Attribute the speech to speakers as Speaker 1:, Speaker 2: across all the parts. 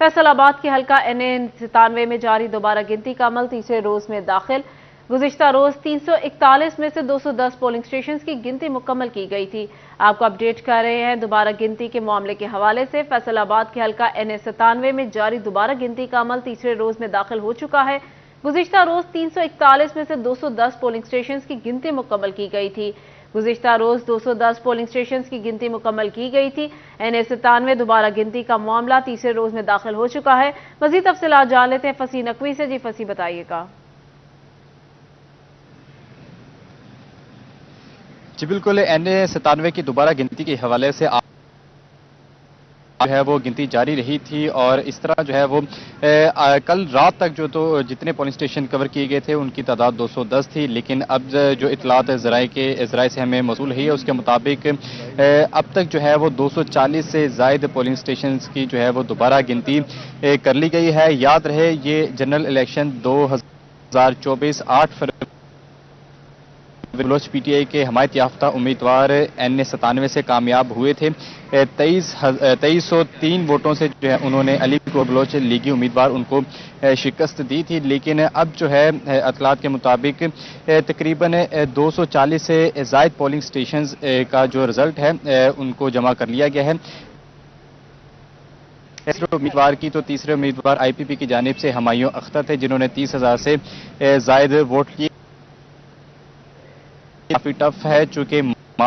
Speaker 1: فیصل آباد کے حلقہ NA97 میں جاری دوبارہ گنتی کا عمل تیسرے روز میں داخل۔ گزشتہ روز 341 میں سے 210 پولنگ سٹیشنز کی گنتی مکمل کی گئی تھی۔ آپ کو اپڈیٹ کر رہے ہیں دوبارہ گنتی کے معاملے کے حوالے سے۔ فیصل آباد کے حلقہ NA97 میں جاری دوبارہ گنتی کا عمل تیسرے روز میں داخل ہو چکا ہے۔ گزشتہ روز 341 میں سے 210 پولنگ سٹیشنز کی گنتی مکمل کی گئی تھی۔ گزشتہ روز 210 پولنگ سٹیشنز کی گنتی مکمل کی گئی تھی۔ NA97 دوبارہ گنتی کا معاملہ تیسرے روز میں داخل ہو چکا ہے۔ مزید تفصیلات جان لیتے ہیں فصیح نقوی سے۔ جی فصیح بتائیے گا۔
Speaker 2: جی بالکل، NA97 کی دوبارہ گنتی کے حوالے سے جو ہے وہ گنتی جاری رہی تھی، اور اس طرح جو ہے وہ کل رات تک جتنے پولنگ سٹیشن کور کیے گئے تھے ان کی تعداد 210 تھی، لیکن اب جو اطلاعات ذرائع سے ہمیں موصول ہوئی ہے اس کے مطابق اب تک جو ہے وہ 240 سے زائد پولنگ سٹیشنز کی جو ہے وہ دوبارہ گنتی کر لی گئی ہے۔ یاد رہے یہ جنرل الیکشن 2024 8 فروری بلوچ PTI کے حمایت یافتہ امیدوار NA97 سے کامیاب ہوئے تھے۔ 2303 ووٹوں سے جو ہے انہوں نے علی گڑھ بلوچ لیگی امیدوار ان کو شکست دی تھی، لیکن اب جو ہے اطلاعات کے مطابق تقریباً 240 سے زائد پولنگ سٹیشنز کا جو رزلٹ ہے ان کو جمع کر لیا گیا ہے۔ تیسرے امیدوار کی تو تیسرے امیدوار IPP کی جانب سے ہمایوں اختر تھے جنہوں نے 30,000 سے زائد ووٹ کیے۔ کافی ٹف ہے چونکہ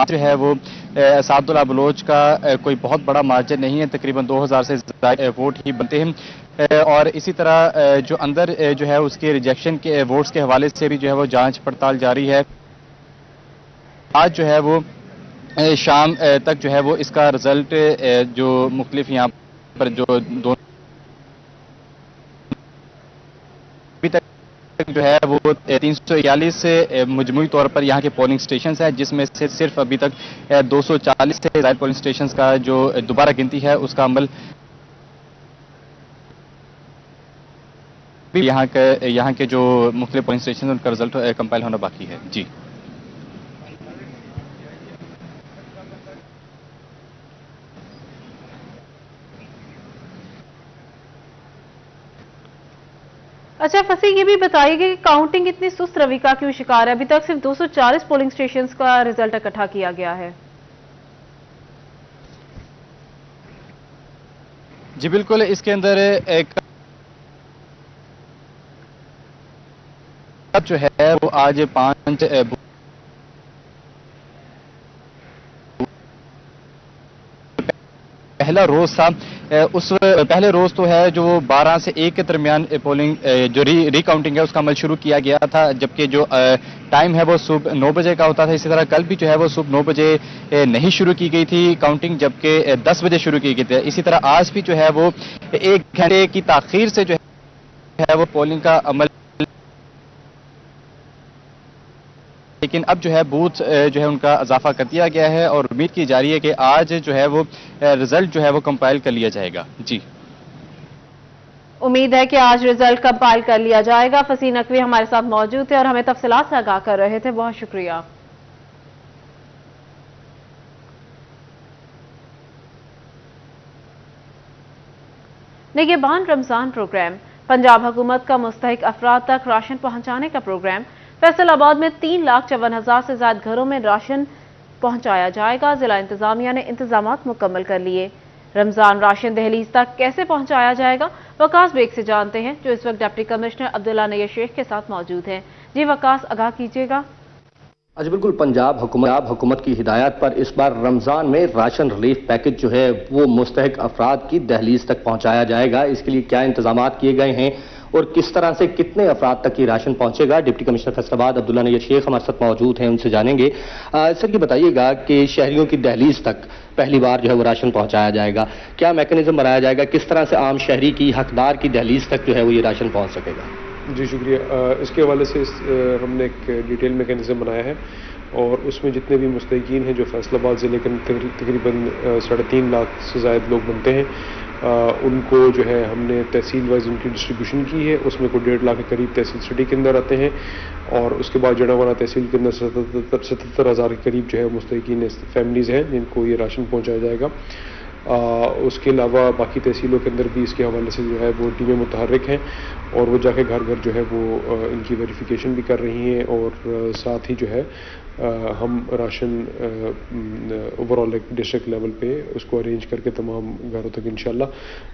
Speaker 2: جو ہے وہ اسعداللہ بلوچ کا کوئی بہت بڑا مارجن نہیں ہے، تقریباً 2000 سے زائد ووٹ ہی بنتے ہیں، اور اسی طرح جو اندر جو ہے اس کے ریجیکشن کے ووٹس کے حوالے سے بھی جو ہے وہ جانچ پڑتال جاری ہے۔ آج جو ہے وہ شام تک جو ہے وہ اس کا رزلٹ جو مختلف یہاں پر جو دونوں جو ہے وہ 341 مجموعی طور پر یہاں کے پولنگ سٹیشنز ہیں، جس میں سے صرف ابھی تک 240 سے زائد پولنگ سٹیشنز کا جو دوبارہ گنتی ہے اس کا عمل یہاں کے جو مختلف پولنگ سٹیشنز ان کا رزلٹ کمپائل ہونا باقی ہے۔ جی
Speaker 1: اچھا فصیح، یہ بھی بتائیے کہ کاؤنٹنگ اتنی سست روی کا کیوں شکار ہے؟ ابھی تک صرف 240 پولنگ سٹیشنز کا رزلٹ اکٹھا کیا گیا ہے۔
Speaker 2: جی بالکل، اس کے اندر ایک جو ہے وہ آج 5 پہلا روز تھا، اس پہلے روز تو ہے جو 12 سے 1 کے درمیان پولنگ جو ری کاؤنٹنگ ہے اس کا عمل شروع کیا گیا تھا، جبکہ جو ٹائم ہے وہ صبح 9 بجے کا ہوتا تھا۔ اسی طرح کل بھی جو ہے وہ صبح 9 بجے نہیں شروع کی گئی تھی کاؤنٹنگ، جبکہ 10 بجے شروع کی گئی تھی۔ اسی طرح آج بھی جو ہے وہ 1 گھنٹے کی تاخیر سے جو ہے وہ پولنگ کا عمل، لیکن اب جو ہے بوتھ جو ہے ان کا اضافہ کر دیا گیا ہے، اور امید کی جا رہی ہے کہ آج جو ہے وہ رزلٹ جو ہے وہ کمپائل کر لیا جائے گا۔ جی
Speaker 1: امید ہے کہ آج رزلٹ کمپائل کر لیا جائے گا۔ فصیح نقوی ہمارے ساتھ موجود تھے اور ہمیں تفصیلات سے آگاہ کر رہے تھے، بہت شکریہ۔ نگہبان رمضان پروگرام، پنجاب حکومت کا مستحق افراد تک راشن پہنچانے کا پروگرام۔ فیصل آباد میں 3,54,000 سے زائد گھروں میں راشن پہنچایا جائے گا۔ ضلع انتظامیہ نے انتظامات مکمل کر لیے۔ رمضان راشن دہلیز تک کیسے پہنچایا جائے گا، وقاص بیگ سے جانتے ہیں جو اس وقت ڈپٹی کمشنر عبداللہ نیر شیخ کے ساتھ موجود ہیں۔ جی وقاص، آگاہ کیجیے گا۔
Speaker 3: آج بالکل پنجاب حکومت کی ہدایت پر اس بار رمضان میں راشن ریلیف پیکج جو ہے وہ مستحق افراد کی دہلیز تک پہنچایا جائے گا۔ اس کے لیے کیا انتظامات کیے گئے ہیں اور کس طرح سے کتنے افراد تک یہ راشن پہنچے گا، ڈپٹی کمشنر فیصل آباد عبداللہ نیر شیخ ہمارے ساتھ موجود ہیں، ان سے جانیں گے۔ سر یہ بتائیے گا کہ شہریوں کی دہلیز تک پہلی بار جو ہے وہ راشن پہنچایا جائے گا، کیا میکنزم بنایا جائے گا، کس طرح سے عام شہری کی حقدار کی دہلیز تک جو ہے وہ یہ راشن پہنچ سکے گا؟
Speaker 4: جی شکریہ۔ اس کے حوالے سے ہم نے ایک ڈیٹیل میکنزم بنایا ہے، اور اس میں جتنے بھی مستحقین ہیں جو فیصل آباد ضلع کے تقریباً 3.5 لاکھ سے زائد لوگ بنتے ہیں، ان کو جو ہے ہم نے تحصیل وائز ان کی ڈسٹریبیوشن کی ہے۔ اس میں کوئی 1.5 لاکھ کے قریب تحصیل سٹی کے اندر آتے ہیں، اور اس کے بعد جڑاوانا تحصیل کے اندر 77,000 کے قریب جو ہے مستحقین فیملیز ہیں جن کو یہ راشن پہنچایا جائے گا۔ اس کے علاوہ باقی تحصیلوں کے اندر بھی اس کے حوالے سے جو ہے وہ ٹیمیں متحرک ہیں اور وہ جا کے گھر گھر جو ہے وہ ان کی ویریفیکیشن بھی کر رہی ہیں اور ساتھ ہی جو ہے ہم راشن اوور آل ایک ڈسٹرکٹ لیول پہ اس کو ارینج کر کے تمام گھروں تک انشاءاللہ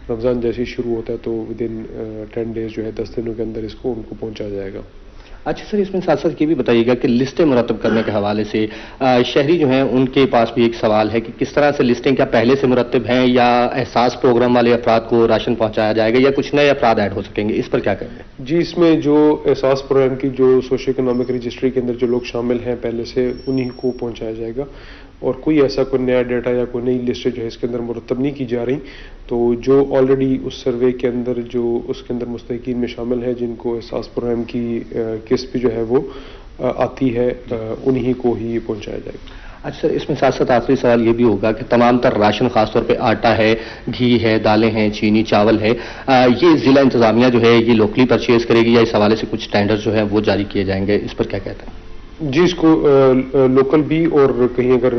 Speaker 4: رمضان جیسے ہی شروع ہوتا ہے تو ود ان 10 ڈیز جو ہے 10 دنوں کے اندر اس کو ان کو پہنچایا جائے گا.
Speaker 3: اچھا سر، اس میں ساتھ ساتھ یہ بھی بتائیے گا کہ لسٹیں مرتب کرنے کے حوالے سے شہری جو ہیں ان کے پاس بھی ایک سوال ہے کہ کس طرح سے لسٹیں کیا پہلے سے مرتب ہیں یا احساس پروگرام والے افراد کو راشن پہنچایا جائے گا یا کچھ نئے افراد ایڈ ہو سکیں گے، اس پر کیا کہیں گے؟
Speaker 4: جی، اس میں جو احساس پروگرام کی جو سوشو اکنامک رجسٹری کے اندر جو لوگ شامل ہیں پہلے سے انہی کو پہنچایا جائے گا اور کوئی ایسا کوئی نیا ڈیٹا یا کوئی نئی لسٹ جو ہے اس کے اندر مرتب نہیں کی جا رہی. تو جو آلریڈی اس سروے کے اندر جو اس کے اندر مستحقین میں شامل ہیں جن کو احساس پروگرام کی قسط بھی جو ہے وہ آتی ہے انہی کو ہی پہنچایا جائے گا.
Speaker 3: اچھا سر، اس میں ساتھ ساتھ آخری سوال یہ بھی ہوگا کہ تمام تر راشن خاص طور پہ آٹا ہے، گھی ہے، دالیں ہیں، چینی، چاول ہے، یہ ضلع انتظامیہ جو ہے یہ لوکلی پرچیز کرے گی یا اس حوالے سے کچھ ٹینڈر جو ہے وہ جاری کیے جائیں گے، اس پر کیا کہتے ہیں؟
Speaker 4: جی، اس کو لوکل بھی اور کہیں اگر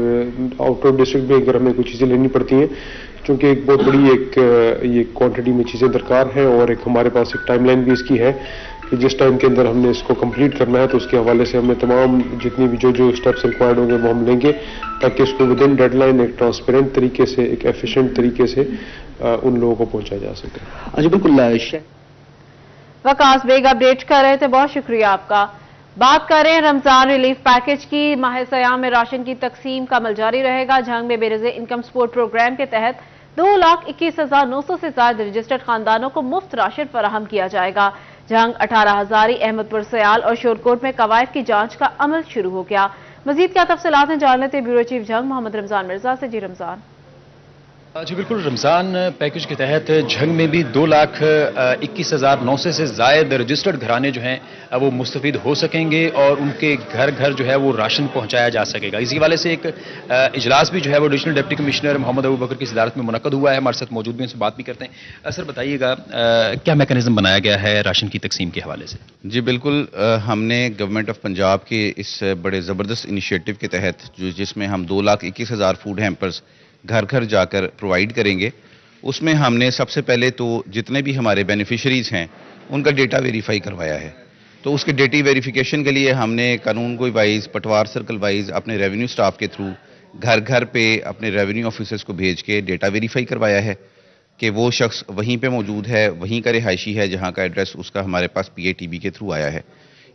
Speaker 4: آؤٹ آف ڈسٹرکٹ بھی اگر ہمیں کوئی چیزیں لینی پڑتی ہیں چونکہ ایک بہت بڑی ایک یہ کوانٹٹی میں چیزیں درکار ہیں اور ایک ہمارے پاس ایک ٹائم لائن بھی اس کی ہے کہ جس ٹائم کے اندر ہم نے اس کو کمپلیٹ کرنا ہے تو اس کے حوالے سے ہمیں تمام جتنی بھی جو اسٹیپس ریکوائرڈ ہوں گے وہ ہم لیں گے تاکہ اس کو ود ان ڈیڈ لائن ایک ٹرانسپیرنٹ طریقے سے ایک ایفیشینٹ طریقے سے ان لوگوں کو پہنچایا جا سکے.
Speaker 3: اچھا بالکل.
Speaker 1: وقاص بیگ اپڈیٹ کر رہے تھے، بہت شکریہ آپ کا. بات کریں رمضان ریلیف پیکج کی. ماہ سیام میں راشن کی تقسیم کا عمل جاری رہے گا. جھنگ میں بے نظیر انکم سپورٹ پروگرام کے تحت 2,21,900 سے زائد رجسٹرڈ خاندانوں کو مفت راشن فراہم کیا جائے گا. جھنگ 18 ہزاری، احمد پور سیال اور شورکوٹ میں قوائف کی جانچ کا عمل شروع ہو گیا. مزید کیا تفصیلات ہیں جان لیتے بیورو چیف جھنگ محمد رمضان مرزا سے. جی رمضان.
Speaker 5: جی بالکل، رمضان پیکج کے تحت جھنگ میں بھی 2,21,900 سے زائد رجسٹرڈ گھرانے جو ہیں وہ مستفید ہو سکیں گے اور ان کے گھر گھر جو ہے وہ راشن پہنچایا جا سکے گا. اسی حوالے سے ایک اجلاس بھی جو ہے وہ ایڈیشنل ڈپٹی کمشنر محمد ابوبکر کی صدارت میں منعقد ہوا ہے. ہمارے ساتھ موجود بھی ان سے بات بھی کرتے ہیں. سر بتائیے گا کیا میکانزم بنایا گیا ہے راشن کی تقسیم کے حوالے سے؟
Speaker 6: جی بالکل، ہم نے گورنمنٹ آف پنجاب کے اس بڑے زبردست انیشیٹو کے تحت جس میں ہم 2,21,000 فوڈ ہیمپرز گھر گھر جا کر پرووائڈ کریں گے، اس میں ہم نے سب سے پہلے تو جتنے بھی ہمارے بینیفیشریز ہیں ان کا ڈیٹا ویریفائی کروایا ہے. تو اس کے ڈیٹا ویریفیکیشن کے لیے ہم نے قانون گوئی وائز پٹوار سرکل وائز اپنے ریونیو سٹاف کے تھرو گھر گھر پہ اپنے ریونیو آفیسرز کو بھیج کے ڈیٹا ویریفائی کروایا ہے کہ وہ شخص وہیں پہ موجود ہے، وہیں کا رہائشی ہے جہاں کا ایڈریس اس کا ہمارے پاس PATB کے تھرو آیا ہے.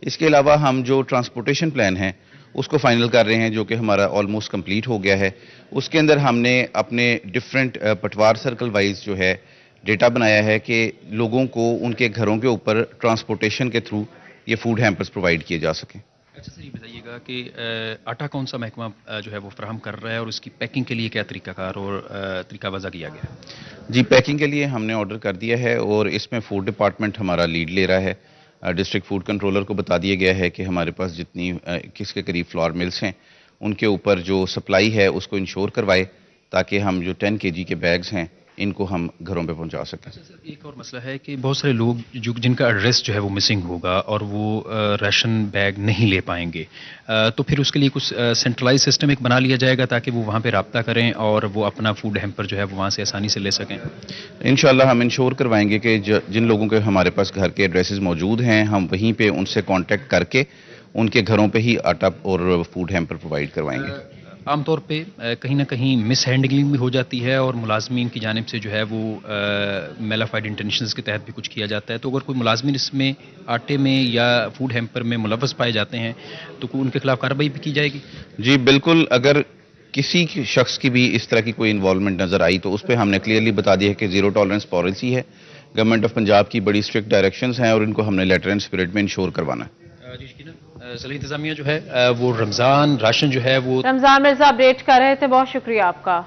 Speaker 6: اس کے علاوہ ہم جو ٹرانسپورٹیشن پلان ہے اس کو فائنل کر رہے ہیں جو کہ ہمارا آلموسٹ کمپلیٹ ہو گیا ہے. اس کے اندر ہم نے اپنے ڈفرینٹ پٹوار سرکل وائز جو ہے ڈیٹا بنایا ہے کہ لوگوں کو ان کے گھروں کے اوپر ٹرانسپورٹیشن کے تھرو یہ فوڈ ہیمپرز پرووائڈ کیے جا سکیں.
Speaker 5: اچھا سر، یہ بتائیے گا کہ آٹا کون سا محکمہ جو ہے وہ فراہم کر رہا ہے اور اس کی پیکنگ کے لیے کیا طریقہ کار اور طریقہ وضع کیا گیا ہے؟
Speaker 6: جی، پیکنگ کے لیے ہم نے آرڈر کر دیا ہے اور اس میں فوڈ ڈپارٹمنٹ ہمارا لیڈ لے رہا ہے. ڈسٹرکٹ فوڈ کنٹرولر کو بتا دیا گیا ہے کہ ہمارے پاس جتنی 21 کے قریب فلور ملز ہیں ان کے اوپر جو سپلائی ہے اس کو انشور کروائے تاکہ ہم جو 10 kg کے بیگز ہیں ان کو ہم گھروں پہ پہنچا سکیں.
Speaker 5: ایک اور مسئلہ ہے کہ بہت سارے لوگ جن کا ایڈریس جو ہے وہ مسنگ ہوگا اور وہ ریشن بیگ نہیں لے پائیں گے، تو پھر اس کے لیے کچھ سینٹرلائز سسٹم ایک بنا لیا جائے گا تاکہ وہ وہاں پہ رابطہ کریں اور وہ اپنا فوڈ ہیمپر جو ہے وہ وہاں سے آسانی سے لے سکیں.
Speaker 6: انشاءاللہ ہم انشور کروائیں گے کہ جن لوگوں کے ہمارے پاس گھر کے ایڈریسز موجود ہیں ہم وہیں پہ ان سے کانٹیکٹ کر کے ان کے گھروں پہ ہی آٹا اور فوڈ ہیمپر پرووائڈ کروائیں گے.
Speaker 5: عام طور پہ کہیں نہ کہیں مس ہینڈلنگ بھی ہو جاتی ہے اور ملازمین کی جانب سے جو ہے وہ میلافائڈ انٹینشنز کے تحت بھی کچھ کیا جاتا ہے. تو اگر کوئی ملازمین اس میں آٹے میں یا فوڈ ہیمپر میں ملوث پائے جاتے ہیں تو ان کے خلاف کارروائی بھی کی جائے گی؟
Speaker 6: جی بالکل، اگر کسی شخص کی بھی اس طرح کی کوئی انوالومنٹ نظر آئی تو اس پہ ہم نے کلیئرلی بتا دیا ہے کہ زیرو ٹالرنس پالیسی ہے. گورنمنٹ آف پنجاب کی بڑی اسٹرکٹ ڈائریکشنز ہیں اور ان کو ہم نے لیٹر اینڈ اسپرٹ میں انشور کروانا ہے.
Speaker 5: ضلعی انتظامیہ جو ہے وہ رمضان راشن جو ہے وہ
Speaker 1: رمضان مرزا اپڈیٹ کر رہے تھے، بہت شکریہ آپ کا.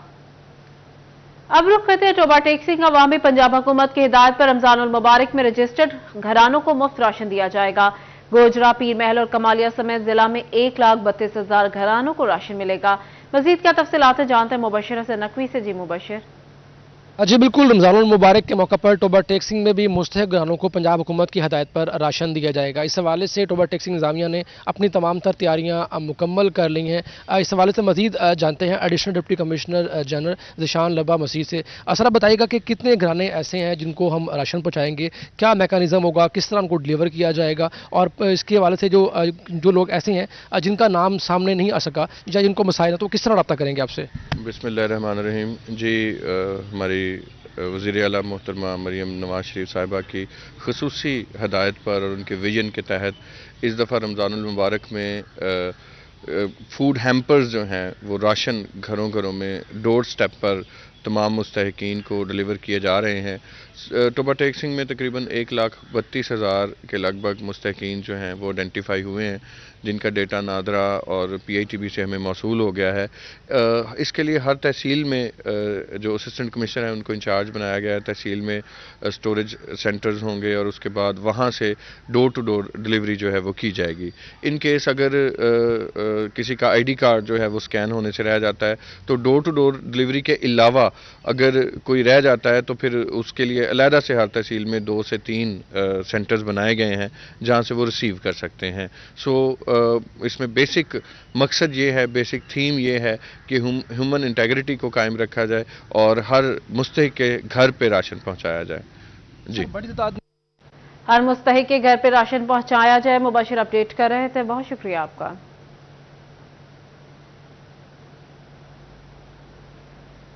Speaker 1: اب رخ کرتے ہیں ٹوبا ٹیکسی کا. عوامی پنجاب حکومت کی ہدایت پر رمضان المبارک میں رجسٹرڈ گھرانوں کو مفت راشن دیا جائے گا. گوجرا، پیر محل اور کمالیہ سمیت ضلع میں 1,32,000 گھرانوں کو راشن ملے گا. مزید کیا تفصیلات ہیں جانتے ہیں مبشرہ سے نقوی سے. جی مبشر.
Speaker 7: जी बिल्कुल, रमज़ान मुबारक के मौके पर टोबर टैक्सिंग में भी मुस्तहक घरानों को पंजाब हुकूमत की हदायत पर राशन दिया जाएगा। इस हवाले से टोबर टैक्सिंग इंतजामिया ने अपनी तमाम तर तैयारियां मुकम्मल कर ली हैं। इस हवाले से मजीद जानते हैं additional deputy commissioner general Zeeshan लबा मसीह से। सर आप बताइएगा कि कितने घराने ऐसे हैं जिनको हम राशन पहुँचाएंगे, क्या मैकेनिज़्म होगा, किस तरह उनको डिलीवर किया जाएगा, और इसके हवाले से जो लोग ऐसे हैं जिनका नाम सामने नहीं आ सका या जिनको मसाइल है तो किस तरह रब्ता करेंगे आपसे?
Speaker 8: बिस्मिल्लाहिर्रहमानिर्रहीम जी, हमारी वज़ीर आला मोहतरमा मरीम नवाज शरीफ साहिबा की ख़ुसूसी हदायत पर और उनके विजन के तहत इस दफ़ा रमज़ानुल मुबारक में फूड हैम्पर्स जो हैं वो राशन घरों घरों में डोर स्टेप पर तमाम मुस्तहिकीन को डिलीवर किए जा रहे हैं। टोबर टैक्सिंग में तकरीबन 1,32,000 के लगभग मुस्तहिकीन जो हैं वो आइडेंटिफाई हुए हैं, जिनका डेटा नादरा और PITB से हमें मौसूल हो गया है। इसके लिए हर तहसील में जो असिस्टेंट कमिश्नर हैं उनको इंचार्ज बनाया गया है। तहसील में स्टोरेज सेंटर्स होंगे और उसके बाद वहाँ से डोर टू डोर डिलीवरी जो है वो की जाएगी। इन केस अगर किसी का ID कार्ड जो है वो स्कैन होने से रह जाता है तो डोर टू डोर डिलीवरी के अलावा अगर कोई रह जाता है तो फिर उसके लिए अलहदा से हर तहसील में 2 से 3 सेंटर्स बनाए गए हैं जहाँ से वो रिसीव कर सकते हैं। इसमें बेसिक मकसद ये है, बेसिक थीम ये है कि ह्यूमन इंटेग्रिटी को कायम रखा जाए और हर मुस्तहिक के घर पे राशन पहुँचाया जाए। जी,
Speaker 1: हर मुस्तहिक के घर पे राशन पहुँचाया जाए। मुबाशिर अपडेट कर रहे थे, बहुत शुक्रिया आपका।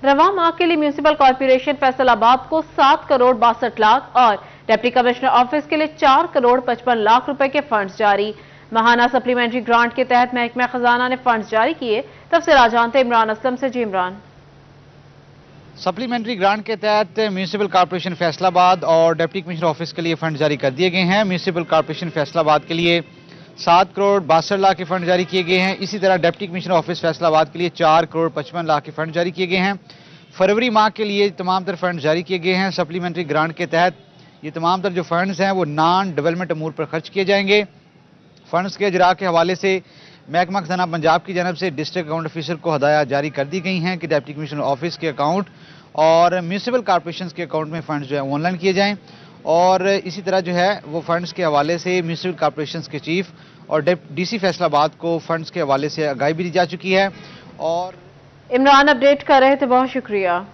Speaker 1: रवा माह के लिए म्यूनिसिपल कॉर्पोरेशन फैसलाबाद को 7 करोड़ 62 लाख और डिप्टी कमिश्नर ऑफिस के लिए 4 करोड़ 55 लाख रुपए के फंड्स जारी। महाना सप्लीमेंट्री ग्रांट के तहत महकमा खजाना ने फंड्स जारी किए। तफसीलात जानते इमरान असलम से। जी इमरान।
Speaker 9: सप्लीमेंट्री ग्रांट के तहत म्यूनिसिपल कॉर्पोरेशन फैसलाबाद और डिप्टी कमिश्नर ऑफिस के लिए फंड जारी कर दिए गए हैं। म्यूनिसिपल कॉर्पोरेशन फैसलाबाद के लिए 7 करोड़ 62 लाख के फंड जारी किए गए हैं। इसी तरह डिप्टी कमिश्नर ऑफिस फैसलाबाद के लिए 4 करोड़ 55 लाख के फंड जारी किए गए हैं। फरवरी माह के लिए तमाम तर फंड जारी किए गए हैं। सप्लीमेंट्री ग्रांट के तहत ये तमाम तर जो फंड्स हैं वो नॉन डेवलपमेंट अमूर पर खर्च किए जाएंगे। फंड्स के अजरा के हवाले से महकमा खजाना पंजाब की जानब से डिस्ट्रिक्ट अकाउंट ऑफिसर को हदायत जारी कर दी गई हैं कि डिप्टी कमिश्नर ऑफिस के अकाउंट और म्यूनिसिपल कॉर्पोरेशन के अकाउंट में फंड्स जो है ऑनलाइन किए जाएं। और इसी तरह जो है वो फंड्स के हवाले से म्यूनिसिपल कॉर्पोरेशन के चीफ और DC फैसलाबाद को फंड्स के हवाले से आगाही भी दी जा चुकी है। और
Speaker 1: इमरान अपडेट कर रहे थे, बहुत शुक्रिया।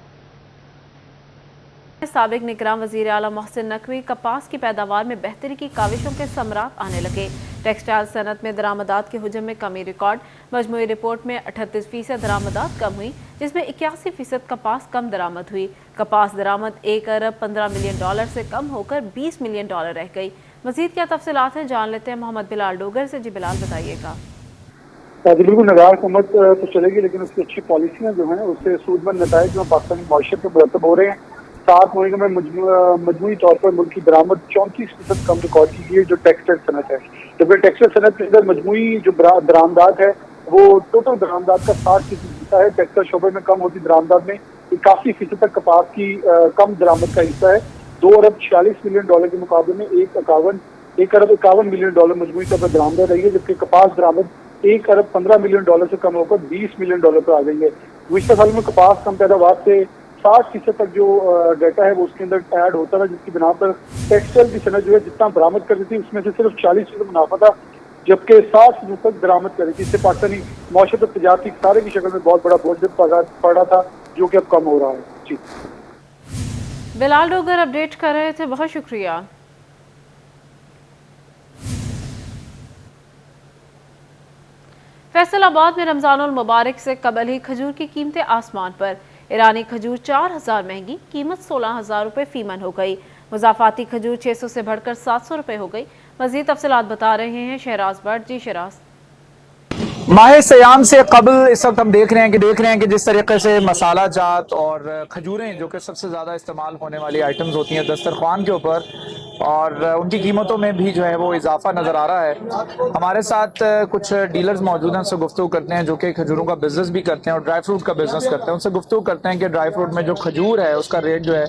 Speaker 1: साबिक निगरान वजीर आला मोहसिन नकवी कपास की पैदावार में बेहतरी की काविशों के समरात आने लगे। टेक्सटाइल सनत में दरामदात के हुजम में कमी रिकॉर्ड। मजमूई रिपोर्ट में 38% दरामदात कम हुई, जिसमें 81% कपास कम दरामद हुई। कपास दरामद 1 अरब 15 मिलियन डॉलर से कम होकर 20 मिलियन डॉलर रह गई। मजीद क्या तफसीलात हैं जान लेते हैं मोहम्मद बिलाल डोगर से। जी बिलाल बताइएगा।
Speaker 10: बिल्कुल नगार हुकूमत तो चलेगी, लेकिन उसकी अच्छी पॉलिसियाँ जो हैं उससे सूदमंद नताइज जो पाकिस्तानी मईशत में मुरतब हो रहे हैं। 7 महीनों में मजमूई तौर पर मुल्क की दरामद 34% कम रिकॉर्ड की गई है, जो टेक्सटाइल सनत है। जबकि टेक्सटाइल सनत के अंदर मजमूई जो दरामदात है वो टोटल दरामदात का 60% हिस्सा है। टेक्सटाइल शोबे में कम होती दरामदात में 81% तक कपास की कम दरामद का हिस्सा है। 2 अरब 46 मिलियन डॉलर के मुकाबले में 1 अरब 51 मिलियन डॉलर मजमूई तौर पर दरामद रही है, जबकि कपास दरामद 1 अरब 15 मिलियन डॉलर से कम होकर 20 मिलियन डॉलर पर आ गई है। गुज़िश्ता साल में कपास कम पैदावार से 60% तक जो डाटा है वो उसके अंदर ऐड होता था, जिसकी बिना पर टेक्सटाइल की सनत जो है जितना बरामद करती थी उसमें से सिर्फ 40% मुनाफा था, जबकि 60% तक बरामद कर रही थी। इससे पाकिस्तानी मौशत और तजारती सारे की शक्ल में बहुत बड़ा बोझ पड़ रहा था, जो कि अब कम हो रहा है। जी
Speaker 1: बिलाल डोगर अपडेट कर रहे थे, बहुत शुक्रिया। फैसलाबाद में रमजानुल मुबारक से कबल ही खजूर की कीमतें आसमान पर। ईरानी खजूर 4000 महंगी, कीमत 16,000 रुपये फीमन हो गई। मुजाफाती खजूर 600 से बढ़कर 700 रुपये हो गई। मजीद तफसीलात बता रहे हैं शहराज भट्ट। जी शहराज।
Speaker 11: माह सयाम से कबल इस वक्त हम देख रहे हैं कि जिस तरीके से मसाला जात और खजूरें जो कि सबसे ज़्यादा इस्तेमाल होने वाली आइटम्स होती हैं दस्तरखान के ऊपर, और उनकी कीमतों में भी जो है वो इजाफा नज़र आ रहा है। हमारे साथ कुछ डीलर्स मौजूद हैं, उनसे गुफ्तगू करते हैं जो कि खजूरों का बिजनेस भी करते हैं और ड्राई फ्रूट का बिजनेस करते हैं। उनसे गुफ्तगू करते हैं कि ड्राई फ्रूट में जो खजूर है उसका रेट जो है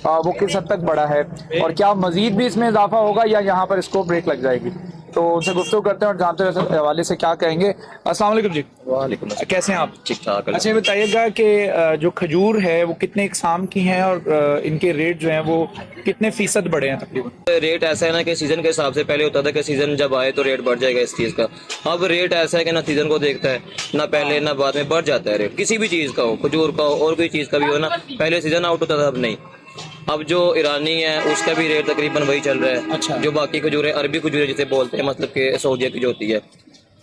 Speaker 11: वो किस हद तक बढ़ा है और क्या मजीद भी इसमें इजाफा होगा या यहाँ पर इसको ब्रेक लग जाएगी। तो उनसे गुफ्तगू करते हैं और जानते हैं इस हवाले से क्या कहेंगे। अस्सलाम वालेकुम जी।
Speaker 12: वालेकुम अस्सलाम।
Speaker 11: कैसे हैं आप?
Speaker 12: ठीक ठाक।
Speaker 11: अच्छा ये बताइएगा कि जो खजूर है वो कितने इकसाम की हैं और इनके रेट जो हैं वो कितने फीसद बढ़े हैं तकरीबन?
Speaker 12: रेट ऐसा है ना कि सीजन के हिसाब से पहले होता था कि सीजन जब आए तो रेट बढ़ जाएगा इस चीज़ का। अब रेट ऐसा है कि ना सीजन को देखता है, ना पहले ना बाद में बढ़ जाता है रेट। किसी भी चीज़ का हो, खजूर का हो और कोई चीज़ का भी हो ना, पहले सीजन आउट होता था, अब नहीं। अब जो ईरानी है उसका भी रेट तकरीबन वही चल रहा है।
Speaker 11: अच्छा।
Speaker 12: जो बाकी खजूर है, अरबी खजूर है जिसे बोलते हैं, मतलब कि सऊदीया की जो होती है,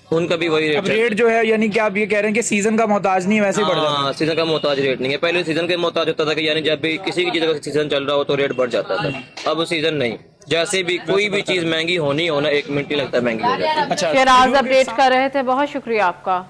Speaker 12: उनका भी वही
Speaker 11: अब
Speaker 12: रेट।
Speaker 11: रेट जो है यानी कि आप ये कह रहे हैं कि सीजन का मोहताज नहीं है, वैसे ही बढ़ जाता है।
Speaker 12: हाँ, सीजन का मोहताज रेट नहीं है। पहले सीजन के मोहताज होता था कि यानी जब भी किसी की चीज़ का सीजन चल रहा हो तो रेट बढ़ जाता था। अब सीजन नहीं, जैसे भी कोई भी चीज़ महंगी होनी हो ना, 1 मिनट ही लगता है महंगी हो जाती है।
Speaker 11: अच्छा,
Speaker 1: शेराज अपडेट कर रहे थे, बहुत शुक्रिया आपका।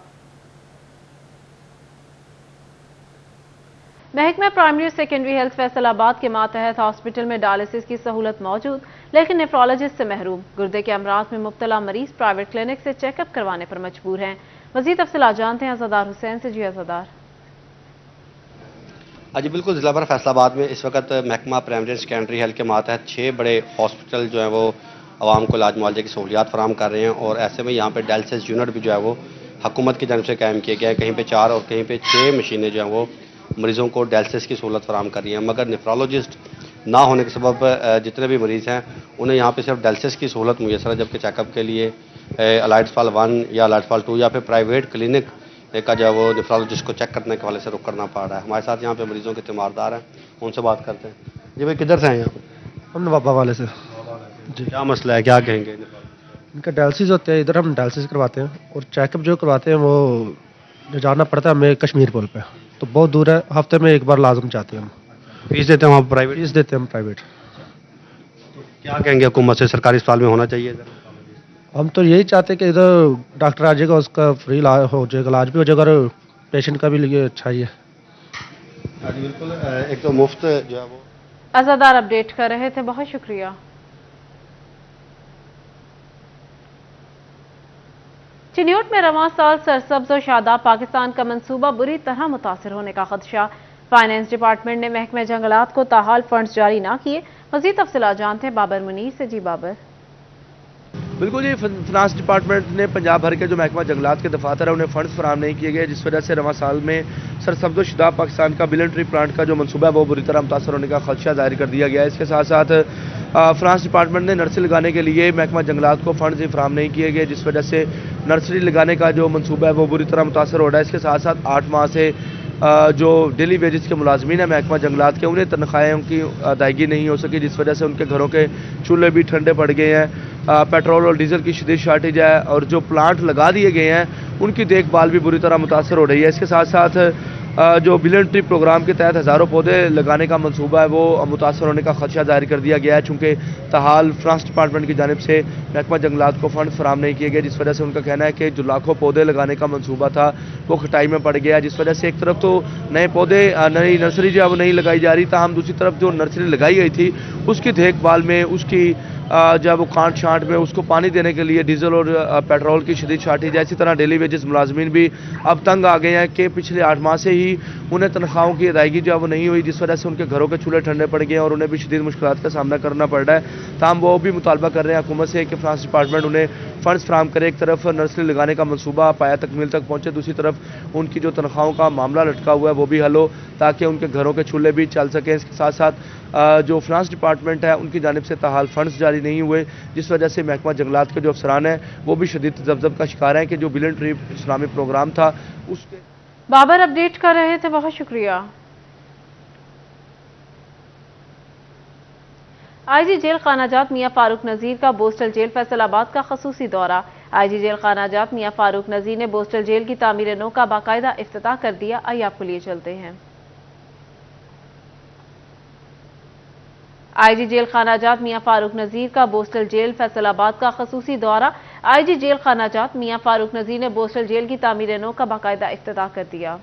Speaker 1: महकमा प्राइमरी और सेकेंडरी हेल्थ फैसलाबाद के मातहत हॉस्पिटल में डायलिसिस की सहूलत मौजूद, लेकिन नेफ्रोलॉजिस्ट से महरूम। गुर्दे के अमराज में मुब्तला मरीज प्राइवेट क्लिनिक से चेकअप करवाने पर मजबूर हैं। मजीद तफसीलात जानते हैं अज़ादार हुसैन से। जी अज़ादार।
Speaker 13: जी बिल्कुल, ज़िला भर फैसलाबाद में इस वक्त महकमा प्राइमरी सेकेंडरी हेल्थ के मातहत 6 बड़े हॉस्पिटल जो हैं वो आवाम को इलाज मुआवजे की सहूलियात फराहम कर रहे हैं, और ऐसे में यहाँ पे डायलिसिस यूनिट भी जो है वो हुकूमत की जानब से कायम किए गए हैं। कहीं पे 4 और कहीं पे 6 मशीनें जो हैं वो मरीज़ों को डायलिसिस की सहूलत फराहम कर रही हैं, मगर नेफ्रोलॉजिस्ट ना होने के सबब जितने भी मरीज़ हैं उन्हें यहाँ पे सिर्फ डायलिसिस की सहूलत मुयसर है, जबकि चेकअप के लिए अलाइट्सफाल 1 या अलाइट्सफाल 2 या फिर प्राइवेट क्लिनिक का जो है वो नेफ्रोलॉजिस्ट को चेक करने के हवाले से रुख करना पड़ रहा है। हमारे साथ यहाँ पे मरीज़ों के तीमारदार हैं, उनसे बात करते हैं। जी भाई, किधर से हैं यहाँ पे?
Speaker 14: हम नवाबा वाले से जी।
Speaker 13: क्या मसला है, क्या कहेंगे?
Speaker 14: इनका डायलिसिस होता है, इधर हम डायलिसिस करवाते हैं, और चेकअप जो करवाते हैं वो जो जाना पड़ता है हमें कश्मीर पुल पे, तो बहुत दूर है, हफ्ते में एक बार लाजम चाहते हैं हम।
Speaker 13: फीस देते हैं वहाँ प्राइवेट?
Speaker 14: फीस देते हैं हम प्राइवेट।
Speaker 13: क्या कहेंगे हुकूमत से, सरकारी अस्पताल में होना चाहिए इधर?
Speaker 14: हम तो यही चाहते हैं कि इधर डॉक्टर आ जाएगा, उसका फ्री इलाज हो जाएगा, इलाज भी हो जाएगा, और पेशेंट का भी लिए अच्छा ही है।
Speaker 13: जी बिल्कुल, एक तो मुफ्त जो है वो।
Speaker 1: अज़ादार अपडेट कर रहे थे, बहुत शुक्रिया। चिन्योट में रवां साल सरसब्ज और शादाब पाकिस्तान का मंसूबा बुरी तरह मुतासिर होने का खदशा। फाइनेंस डिपार्टमेंट ने महकमे जंगलात को ताहाल फंड्स जारी ना किए। मजीद तफसीलात जानते हैं बाबर मुनीर से। जी बाबर।
Speaker 15: बिल्कुल जी, फाइनेंस डिपार्टमेंट ने पंजाब भर के जो महकमा जंगलात के दफातर है उन्हें फंड्स फराहम नहीं किए गए, जिस वजह से रवां साल में सरसब्ज और शादाब पाकिस्तान का बिलियन ट्री प्लांट का जो मंसूबा है वो बुरी तरह मुतासर होने का खदशा जाहिर कर दिया गया है। इसके साथ साथ फाइनेंस डिपार्टमेंट ने नर्सरी लगाने के लिए महकमा जंगलात को फंड्स ही फराहम नहीं किए गए, जिस वजह से नर्सरी लगाने का जो मंसूबा है वो बुरी तरह मुतासर हो रहा है। इसके साथ साथ 8 माह से जो डेली वेजेस के मुलाजमीन हैं महकमा जंगलात के, उन्हें तनख्वाहें उनकी अदायगी नहीं हो सकी, जिस वजह से उनके घरों के चूल्हे भी ठंडे पड़ गए हैं। पेट्रोल और डीजल की शदीद शार्टेज है, और जो प्लांट लगा दिए गए हैं उनकी देखभाल भी बुरी तरह मुतासर हो रही है। इसके साथ साथ जो बिलियन ट्री प्रोग्राम के तहत हज़ारों पौधे लगाने का मंसूबा है वो मुतासर होने का खदशा जाहिर कर दिया गया है, चूँकि ताहाल फाइनेंस डिपार्टमेंट की जानिब से महकमा जंगलात को फंड फराहम नहीं किए गए, जिस वजह से उनका कहना है कि जो लाखों पौधे लगाने का मंसूबा था वो खटाई में पड़ गया, जिस वजह से एक तरफ तो नए पौधे, नई नर्सरी जो है वो नहीं लगाई जा रही, ताहम दूसरी तरफ जो नर्सरी लगाई गई थी उसकी देखभाल में, उसकी जब वो कांट छांट में उसको पानी देने के लिए डीजल और पेट्रोल की शदीद शार्टेज है। इसी तरह डेली वेजेस मुलाजमीन भी अब तंग आ गए हैं कि पिछले 8 माह से ही उन्हें तनख्वाहों की अदायगी जो है वो नहीं हुई, जिस वजह से उनके घरों के चूल्हे ठंडे पड़ गए हैं और उन्हें भी शदीद मुश्किलात का सामना करना पड़ रहा है। ताहम वो भी मुतालबा कर रहे हैं हुकूमत से कि फाइनेंस डिपार्टमेंट उन्हें फंड्स फराहम करे। एक तरफ नर्सरी लगाने का मनसूबा पाया तकमील तक पहुँचे, दूसरी तरफ उनकी जो तनख्वाहों का मामला लटका हुआ है वो भी हल हो, ताकि उनके घरों के चूल्हे भी चल सकें। इसके साथ साथ जो फाइनेंस डिपार्टमेंट है उनकी जानिब से ताहाल फंड्स जारी नहीं हुए, जिस वजह से महकमा जंगलात के जो अफसरान हैं वो भी शदीद जब्जब का शिकार हैं कि जो बिलियन ट्री इस्लामी प्रोग्राम था उसके।
Speaker 1: बाबर अपडेट कर रहे थे, बहुत शुक्रिया। आईजी जेल खानाजात मियां फारूक नजीर का बोस्टल जेल फैसलाबाद का खसूसी दौरा। आईजी जेल खानाजात मियां फारूक नजीर ने बोस्टल जेल की तामीर नौ का बाकायदा इफ्तिताह कर दिया। आइए आपको लिए चलते हैं। आईजी जेल खानाजात मियां फारूक नजीर का बोस्टल जेल फैसलाबाद का खसूसी दौरा। आईजी जेल खानाजात मियां फारूक नजीर ने बोस्टल जेल की तामीर नौ का बाकायदा इफ्तिताह कर दिया।